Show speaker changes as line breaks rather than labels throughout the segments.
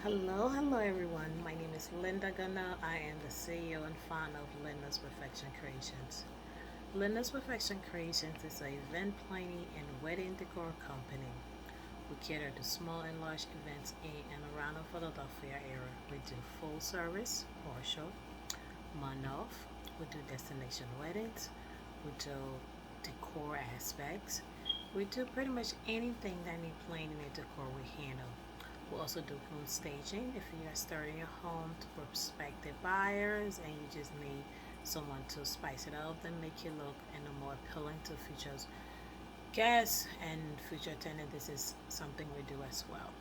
Hello everyone. My name is Linda Gunnar. I am the CEO and founder of Linda's Perfection Creations. Linda's Perfection Creations is an event planning and wedding decor company. We cater to small and large events in and around the Philadelphia area. We do full service, partial, one-off. We do destination weddings. We do decor aspects. We do pretty much anything that need planning and decor we handle. We also do home staging if you are starting a home to prospective buyers and you just need someone to spice it up and make it look and more appealing to future guests and future tenants. This is something we do as well.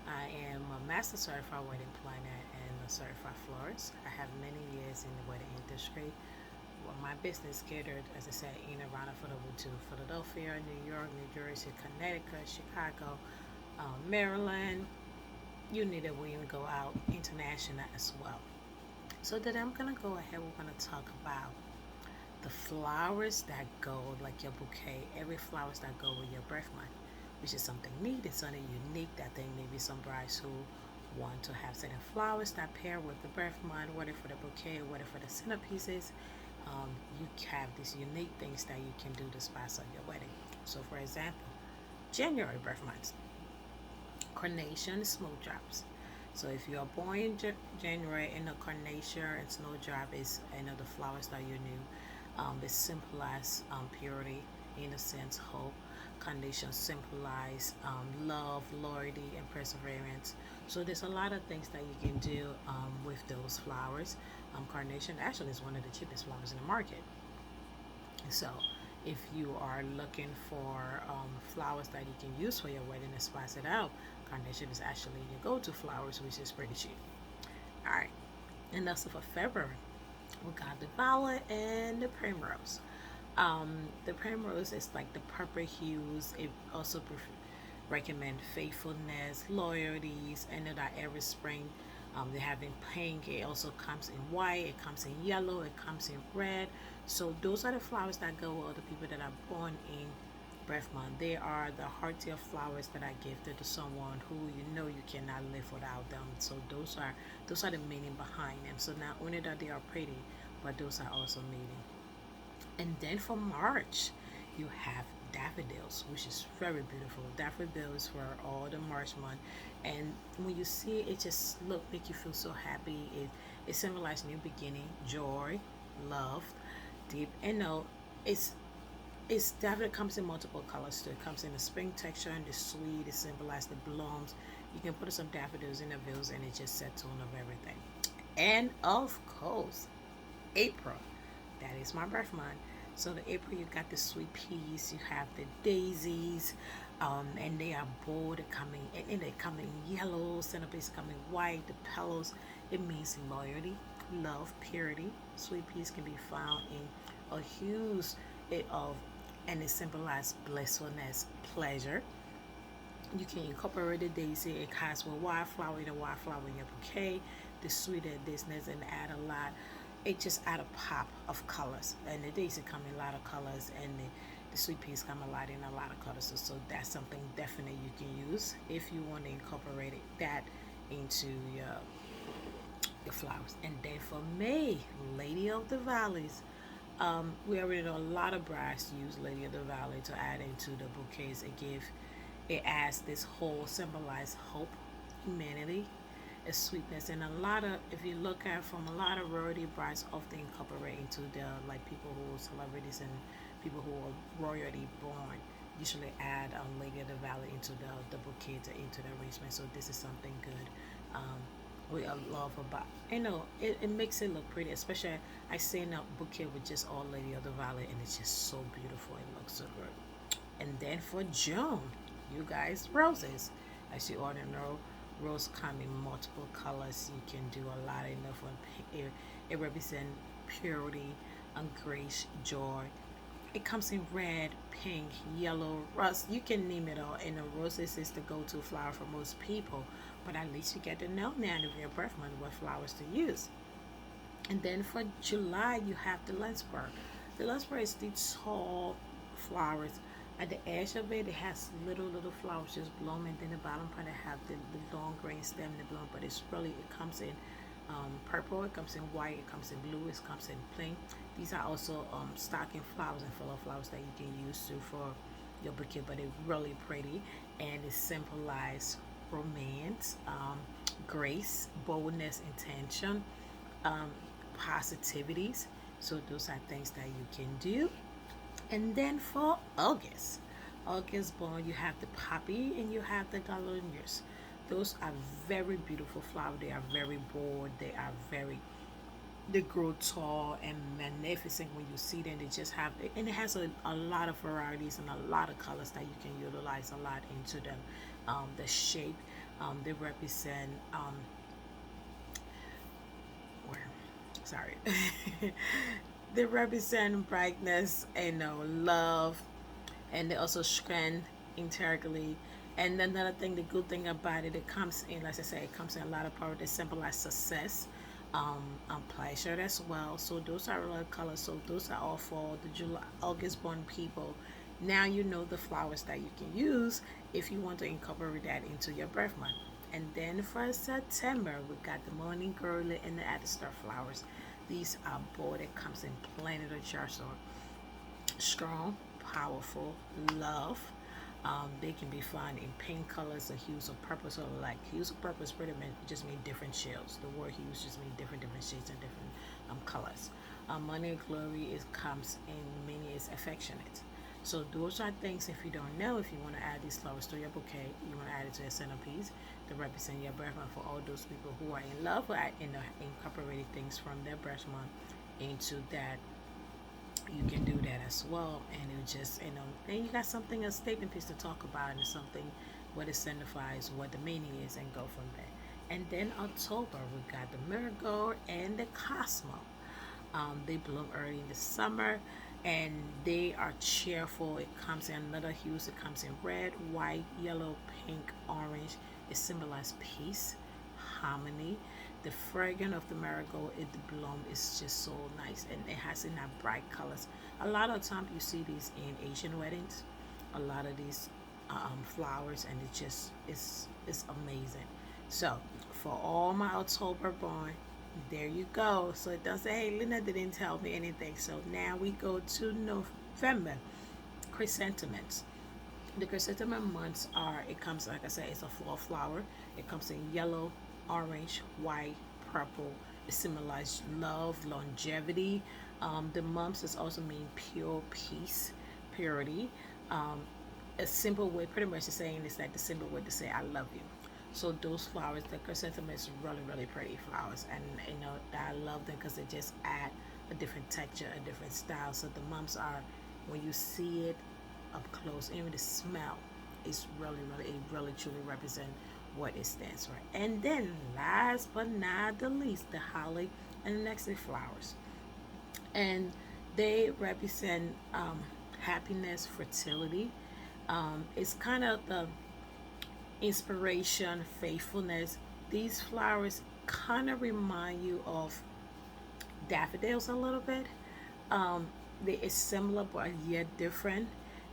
I am a master certified wedding planner and a certified florist. I have many years in the wedding industry. Well, my business catered, as I said, in around to Philadelphia, New York, New Jersey, Connecticut, Chicago, Maryland. You need it when you go out international as well. So today I'm gonna go ahead. We're gonna talk about the flowers that go like your bouquet. Every flowers that go with your birth month, which is something neat. It's something unique. That they maybe some brides who want to have certain flowers that pair with the birth month, whether for the bouquet or whether for the centerpieces. You have these unique things that you can do to spice up your wedding. So, for example, January birth months, carnation snowdrops. So if you are born in January, and the carnation and snowdrop is the flowers that you knew. It symbolize purity, innocence, hope. Carnation symbolize love, loyalty, and perseverance. So there's a lot of things that you can do with those flowers. Carnation actually is one of the cheapest flowers in the market. So, if you are looking for flowers that you can use for your wedding and spice it out, carnation is actually your go-to flowers, which is pretty cheap. All right, and that's for February. We got the violet and the primrose. The primrose is like the purple hues. It also recommend faithfulness, loyalties, and that every spring they have in pink. It also comes in white. It comes in yellow. It comes in red. So those are the flowers that go with the people that are born in birth month. They are the heartier flowers that are gifted to someone who you know you cannot live without them. So those are the meaning behind them. So not only that they are pretty, but those are also meaning. And then for March, you have daffodils, which is very beautiful. Daffodils for all the March month, and when you see it, just look make you feel so happy. It symbolizes new beginning, joy, love, deep. And no, it's it's daffodil comes in multiple colors too. It comes in the spring texture and the sweet. It symbolizes the blooms. You can put some daffodils in the vase and it just sets tone of everything. And of course, April. That is my birth month. So the April, you got the sweet peas, you have the daisies, and they are bold. They're coming, and they come in yellow. Centerpiece coming white. The petals, it means loyalty, love, purity. Sweet peas can be found in a hues of, and it symbolizes blissfulness, pleasure. You can incorporate the daisy. It has with wildflower, the wildflower in your bouquet, the sweeter business, and add a lot. It just add a pop of colors, and the daisy come in a lot of colors, and the sweet peas come a lot in a lot of colors. So that's something definitely you can use if you want to incorporate that into your flowers. And then for May, Lady of the Valleys. We already know a lot of brides use Lady of the Valley to add into the bouquets. It adds this whole symbolize hope, humanity, a sweetness, and a lot of if you look at from a lot of royalty brides often incorporate into the like people who are celebrities and people who are royalty born usually add Lady of the Valley into the bouquet into the arrangement. So this is something good. We love about it makes it look pretty, especially I seen a bouquet with just all Lady of the Valley and it's just so beautiful. It looks so good. And then for June, you guys, roses. As you already know, rose come in multiple colors. You can do a lot enough one. It represents purity, grace, joy. It comes in red, pink, yellow, rust. You can name it all. And the roses is the go-to flower for most people. But at least you get to know now of your birth month what flowers to use. And then for July, you have the Lensburg. The Lensburg is the tall flowers At the edge of it, it has little flowers just bloom, and then the bottom part it have the long green stem that bloom. But it's really, it comes in purple, it comes in white, it comes in blue, it comes in plain. These are also stocking flowers and filler flowers that you can use to for your bouquet, but it's really pretty, and it symbolizes romance, grace, boldness, intention, um, positivities. So those are things that you can do. And then for August born, you have the poppy and you have the gardenias. Those are very beautiful flowers. They are very bold. They grow tall and magnificent when you see them. They just have, and it has a lot of varieties and a lot of colors that you can utilize a lot into them. The shape, they represent, where, sorry, they represent brightness and love, and they also strength internally. And then another thing, the good thing about it, it comes in, like I say, it comes in a lot of power that symbolize success, pleasure as well. So those are a lot of colors. So those are all for the July, August born people. Now you know the flowers that you can use if you want to incorporate that into your birth month. And then for September, we got the morning glory and the Adder flowers. These are bold. It comes in planet of jar, so strong, powerful, love. They can be found in pink colors or hues of purple. So like hues of purple is pretty much just mean different shades. The word hues just mean different shades and different colors. Money glory is comes in many is affectionate. So those are things, if you don't know, if you want to add these flowers to your bouquet, you want to add it to your centerpiece to represent your birth month for all those people who are in love with incorporating things from their birth month into that. You can do that as well, and it just, then you got something, a statement piece to talk about, and something what it signifies, what the meaning is, and go from there. And then October, we got the marigold and the cosmo. They bloom early in the summer, and they are cheerful. It comes in another hues. It comes in red, white, yellow, pink, orange. It symbolizes peace, harmony. The fragrance of the marigold, the bloom is just so nice, and it has in that bright colors. A lot of times you see these in Asian weddings. A lot of these flowers, and it just it's amazing. So for all my October born, there you go. So it doesn't say, hey, Lena didn't tell me anything. So now we go to November. Chrysanthemums. The chrysanthemum months are, it comes, like I said, it's a fall flower. It comes in yellow, orange, white, purple. It symbolizes love, longevity. The months is also mean pure peace, purity. Um, a simple way, pretty much the saying is like the simple way to say I love you. So those flowers, the chrysanthemums, really pretty flowers, and I love them because they just add a different texture, a different style. So the mums are, when you see it up close, even the smell is it really truly represent what it stands for. And then last but not the least, the holly and the next flowers, and they represent happiness, fertility. It's kind of the inspiration, faithfulness. These flowers kind of remind you of daffodils a little bit. They is similar but yet different.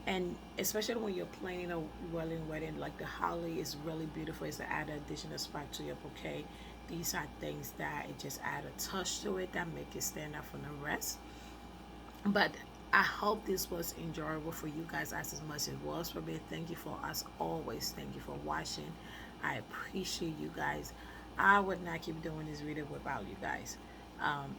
And especially when you're planning a wedding, like the holly is really beautiful. It's an added additional spark to your bouquet. These are things that it just add a touch to it that make it stand out from the rest. But I hope this was enjoyable for you guys as much as it was for me. Thank you for us always. Thank you for watching. I appreciate you guys. I would not keep doing this video without you guys. Um,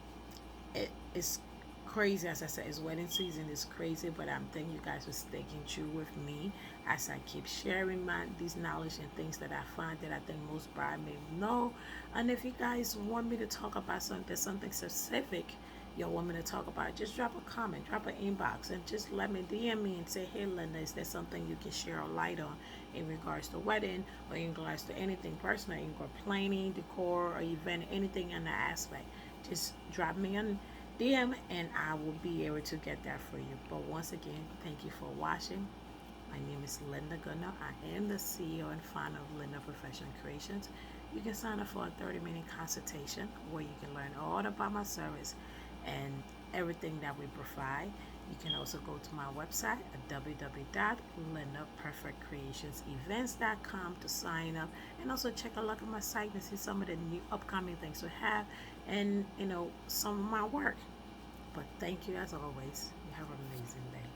it's crazy, as I said, it's wedding season, it's crazy, but I'm thanking you guys for sticking true with me as I keep sharing these knowledge and things that I find that I think most bridesmaids know. And if you guys want me to talk about something specific you want me to talk about, just drop a comment, drop an inbox, and just let me DM me and say, hey Linda, is there something you can share a light on in regards to wedding, or in regards to anything personal, in regards to planning, decor, or event, anything in that aspect. Just drop me a DM and I will be able to get that for you. But once again, thank you for watching. My name is Linda Gunnar. I am the CEO and founder of Linda Perfection Creations. You can sign up for a 30-minute consultation where you can learn all about my service and everything that we provide. You can also go to my website at www.lyndaperfect.creationsevents.com to sign up, and also check a look at my site and see some of the new upcoming things we have, and some of my work. But thank you as always. You have an amazing day.